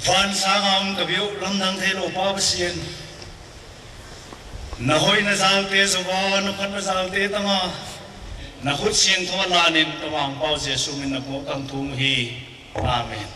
van sangam kabiu lamdang thelo pa basien na hoi na zalte zawa na phan na zalte tama na khut siang thoma lanin tawang pau jesu min na ko tang thum hi amen.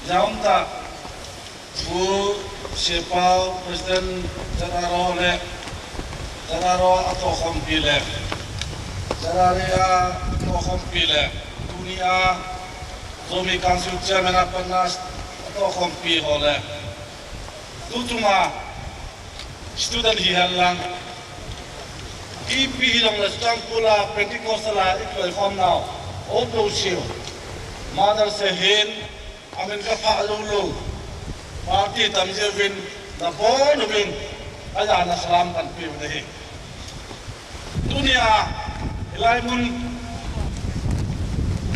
Jaunta bu Siapa Presiden Janaro atau kompile, Janaria atau kompile, dunia Zomi Council Chairman Apanas atau kompile oleh, tu cuma student hilang, kipi hilang lesang pula Pentecostala itu form now, opo siu, mother sehin, amin kapal lulu. Parti tamjevin na bonubin aja na salam kan pi benih dunia ilai mun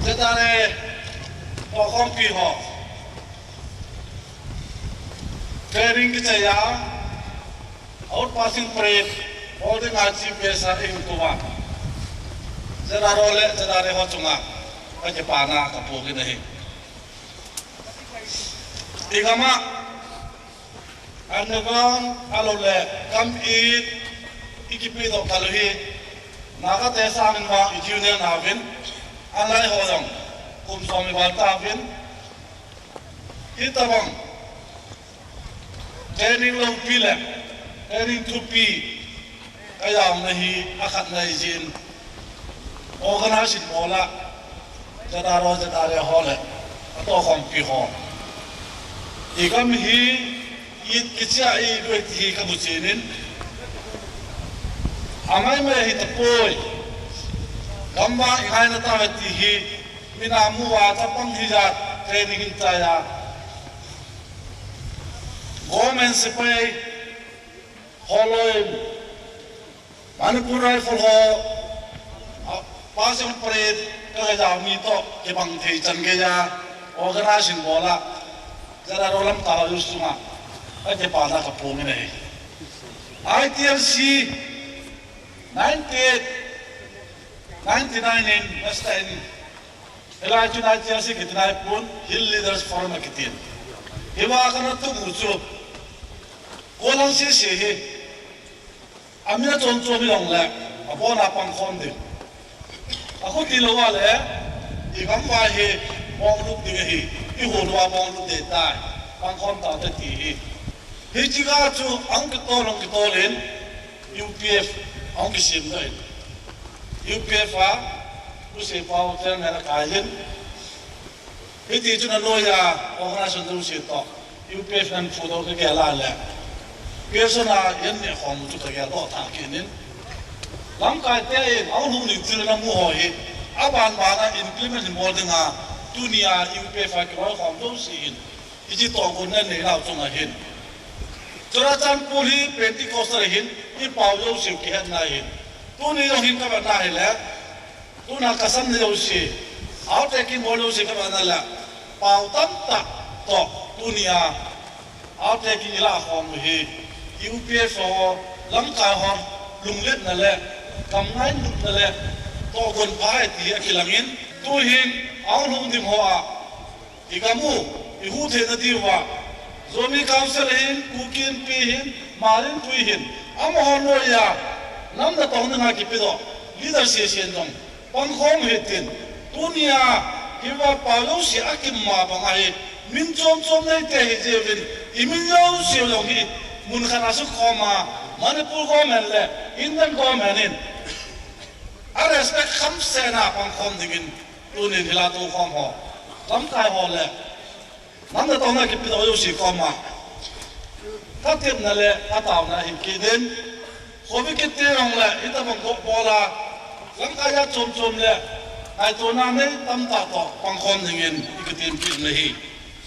sedare pokom pi ho training kecaya out passing parade holding achieve pesa ing tuwa sedare ho chunga aja pana kapu benih igama underground alole kam ikipido kaluhi naga tesa anwa ikiune navin alai hodong somi balta vin hitabang training lo pile training tupi ayam nahi akat nahi jin organization bola jadare hole atau kompi ho igam kitsia duit kabucinin amai me hitapoi gamba ingai na tawati minamu wa tapang hijat training taya government sepai holoi Manipur rifle ho pasang parade kaya mito kebang thei changgeja organization bola jara rolam tahu semua aja pada kapung ini. ITLC 99 in West End. Elaju ITLC kita pun Hill Leaders Forum kita. Iwa akan tu muncul. Kolang sih. Amnya contoh bilang le, apa napang konde. Aku tilawa le, ikam wahe mongluk digahi, ihulwa mongluk detai, pangkon tau teti. Hijika tu ang kitolin UPF ang kisim doin UPF usi pau ten mera kain hiji tu na loya organization tu usi to UPF nan fudo ke gala le keso na yen ne khom tu ke gala ta kinin lam kai te ang hung ni tu na mu hoi aban bana implement mo denga dunia UPF ke khom tu si hiji to gon ne lau chung a hin Jurajan puli Pentecostal hin, ipau yo siu kihat na hin. Tu ni yo hin kabar na hin le, tu na kasam ni yo si, au teki mo yo si kabar na le, pau tam tak to dunia, au teki ila hom hi, UPF ho, langka hom, lunglet na le, kamnai luk na le, to gon pai ti akilangin, tu hin, au lung dim hoa, ikamu, ihu the na diwa. Zomi Council hin, Kukin pi hin, Marin pui hin. Amo hono ya, nam na tong na kipido. Leader si dong, pangkong hitin. Dunia kiwa palo si akim ma bangai. Min chom na te hijevin. Imin yo si long hi. Mun khanasu koma, Manipur government le, Indian government hin. A respect kham sena pangkong dingin. Dunin hilatu kom ho. Lam kai ho le. Nanda tong na kipido yo si koma. Tatip na le ataw na hikidin. Kobi kitirong le ita bang bola. Lang kaya chom le. Ay to na ne tam ta to pangkon dingin ikatin pin lehi.